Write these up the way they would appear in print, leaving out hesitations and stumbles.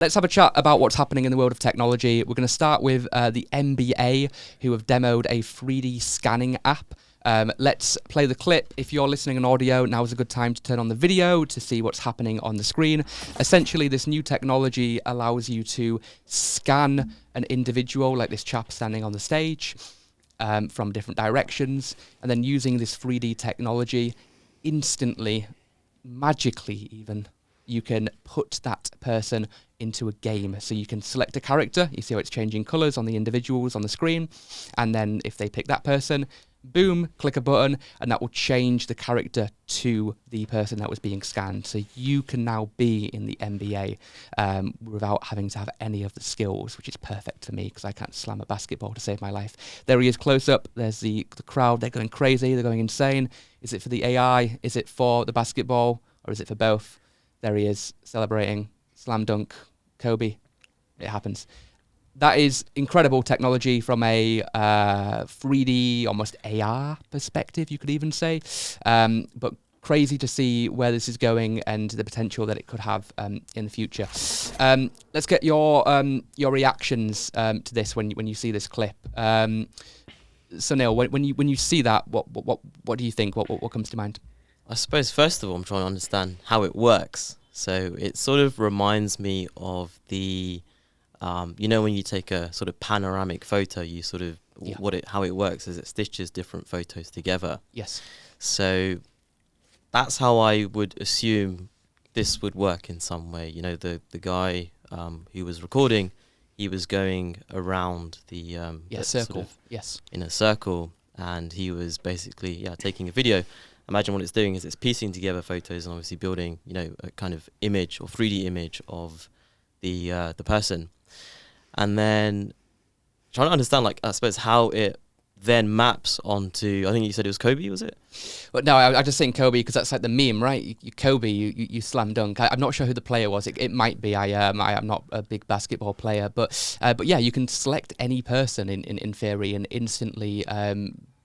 Let's have a chat about what's happening in the world of technology. We're going to start with the NBA, who have demoed a 3D scanning app. Let's play the clip. If you're listening on audio, now is a good time to turn on the video to see what's happening on the screen. Essentially, this new technology allows you to scan an individual, like this chap standing on the stage, from different directions, and then using this 3D technology, instantly, magically even, you can put that person into a game. So you can select a character, you see how it's changing colours on the individuals on the screen, and then if they pick that person, boom, click a button, and that will change the character to the person that was being scanned. So you can now be in the NBA without having to have any of the skills, which is perfect for me because I can't slam a basketball to save my life. There he is close up. There's the crowd. They're going crazy. They're going insane. Is it for the AI? Is it for the basketball? Or is it for both? There he is, celebrating. Slam dunk. Kobe. It happens. That is incredible technology from a 3D, almost AR perspective, you could even say. But crazy to see where this is going and the potential that it could have in the future. Let's get your reactions to this when you see this clip. So Neil, when you see that, what do you think? What comes to mind? I suppose first of all, I'm trying to understand how it works. So it sort of reminds me of the, when you take a sort of panoramic photo, you sort of, how it works is it stitches different photos together. Yes. So that's how I would assume this would work in some way. You know, the guy who was recording, he was going around the circle. Sort of in a circle, and he was basically taking a video. Imagine what it's doing is it's piecing together photos and obviously building, a kind of image or 3D image of the person. And then trying to understand, I suppose, how it then maps onto, I think you said it was Kobe, was it? Well, no, I just saying Kobe because that's like the meme, right? You slam dunk. I'm not sure who the player was. It might be. I'm not a big basketball player, but yeah, you can select any person in theory and instantly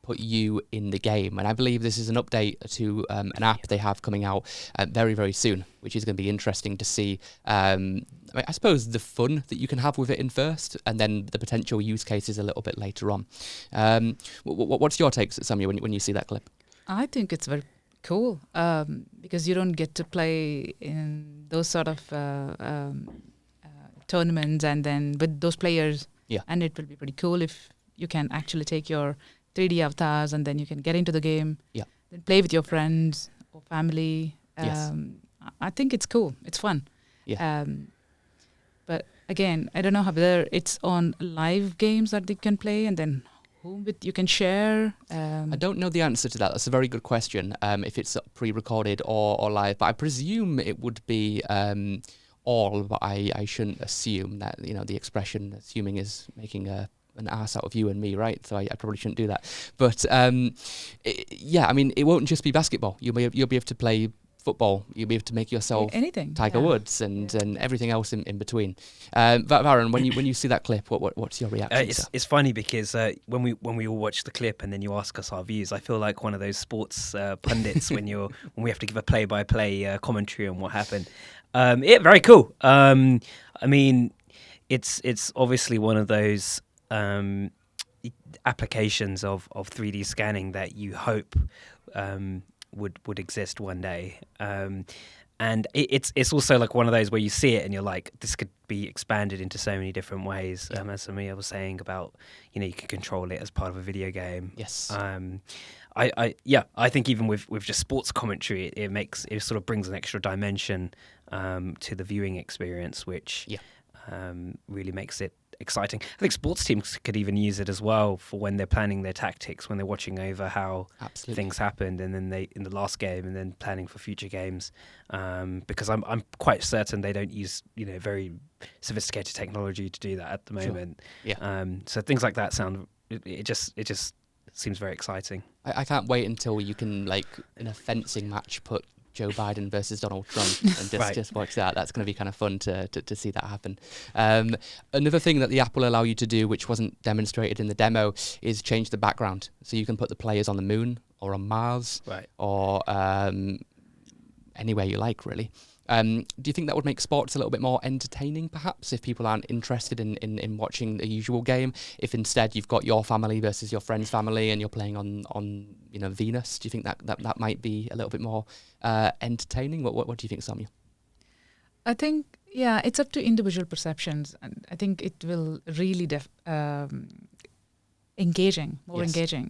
put you in the game. And I believe this is an update to an app they have coming out very, very soon, which is going to be interesting to see. I suppose the fun that you can have with it in first, and then the potential use cases a little bit later on. What's your takes, Samuel, when you see that clip? I think it's very cool because you don't get to play in those sort of tournaments and then with those players. Yeah. And it will be pretty cool if you can actually take your 3D avatars and then you can get into the game. Yeah. Then play with your friends or family. Yes. I think it's cool. It's fun. Yeah. But again, I don't know how it's on live games that they can play and then whom you can share. I don't know the answer to that. That's a very good question. If it's pre-recorded or live, but I presume it would be all. But I shouldn't assume that the expression assuming is making an ass out of you and me, right? So I probably shouldn't do that. But it won't just be basketball. You'll be able to play football. You'll be able to make yourself anything, Tiger Woods and everything else in between. Varun, when you see that clip, what's your reaction? It's funny because when we all watch the clip and then you ask us our views, I feel like one of those sports pundits when we have to give a play-by-play commentary on what happened. Very cool. I mean, it's obviously one of those applications of 3D scanning that you hope would exist one day, and it's also like one of those where you see it and you're like, this could be expanded into so many different ways. As Samir was saying about, you can control it as part of a video game. Yes. I think even with just sports commentary, it sort of brings an extra dimension to the viewing experience, which really makes it exciting. I think sports teams could even use it as well for when they're planning their tactics, when they're watching over how things happened, and then they in the last game, and then planning for future games. Because I'm quite certain they don't use very sophisticated technology to do that at the moment. Sure. Yeah. So things like that it just seems very exciting. I can't wait until you can, like, in a fencing match, put Joe Biden versus Donald Trump and just watch that. That's going to be kind of fun to see that happen. Another thing that the app will allow you to do, which wasn't demonstrated in the demo, is change the background. So you can put the players on the moon or on Mars or anywhere you like, really. Do you think that would make sports a little bit more entertaining, perhaps, if people aren't interested in watching the usual game? If instead you've got your family versus your friend's family and you're playing on Venus, do you think that might be a little bit more entertaining? What do you think, Samia? I think, yeah, it's up to individual perceptions. And I think it will really engaging.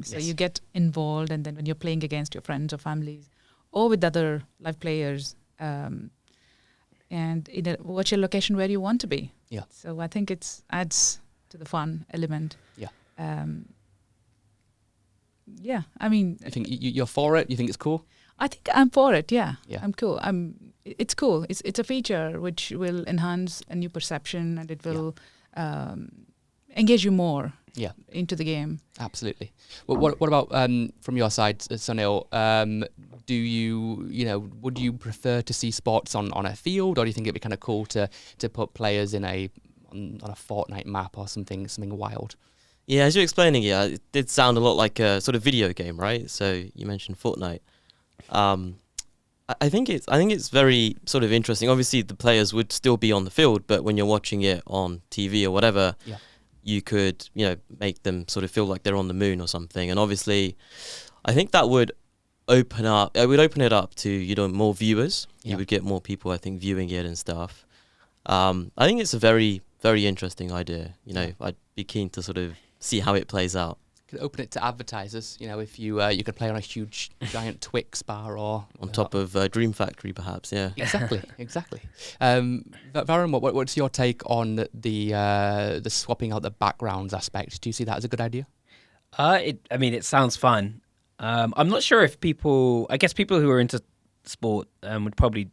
So you get involved, and then when you're playing against your friends or families or with other live players, and in a virtual location where you want to be. Yeah. So I think it adds to the fun element. Yeah. Yeah, I mean, You think you're for it? You think it's cool? I think I'm for it. Yeah, Yeah. I'm cool. It's cool. It's a feature which will enhance a new perception, and it will engage you more. Yeah. Into the game. Absolutely. Well, what about from your side, Sunil? Do you would you prefer to see sports on a field, or do you think it'd be kind of cool to put players on a Fortnite map or something wild? Yeah, as you're explaining it did sound a lot like a sort of video game, right? So you mentioned Fortnite. I think it's very sort of interesting. Obviously, the players would still be on the field, but when you're watching it on TV or whatever, you could make them sort of feel like they're on the moon or something. And obviously, I think that would open it up to more viewers. You would get more people, I think, viewing it and stuff. I think it's a very, very interesting idea. I'd be keen to sort of see how it plays out. Could open it to advertisers. If you could play on a huge giant Twix bar or on top of Dream Factory, perhaps. Yeah. Exactly. Varun, what's your take on the swapping out the backgrounds aspect? Do you see that as a good idea? It sounds fun. I'm not sure if people who are into sport would probably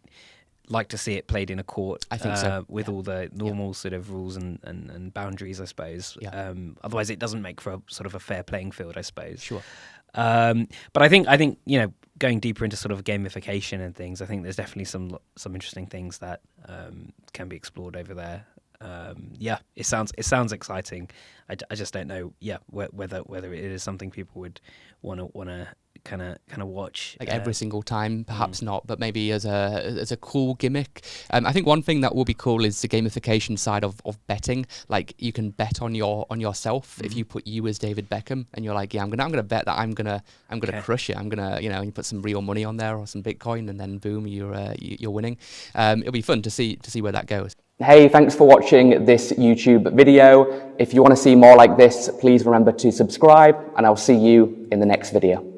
like to see it played in a court. I think so. With all the normal sort of rules and boundaries, I suppose. Yeah. Otherwise, it doesn't make for a sort of a fair playing field, I suppose. Sure. But I think going deeper into sort of gamification and things, I think there's definitely some interesting things that can be explored over there. It sounds exciting. I just don't know. Whether it is something people would want to kind of watch every single time, perhaps not, but maybe as a cool gimmick. I think one thing that will be cool is the gamification side of betting. Like, you can bet on yourself. If you put you as David Beckham and you're like, I'm gonna bet that I'm gonna crush it. I'm gonna you put some real money on there or some Bitcoin, and then boom, you're winning. It'll be fun to see where that goes. Hey, thanks for watching this YouTube video. If you want to see more like this, please remember to subscribe, and I'll see you in the next video.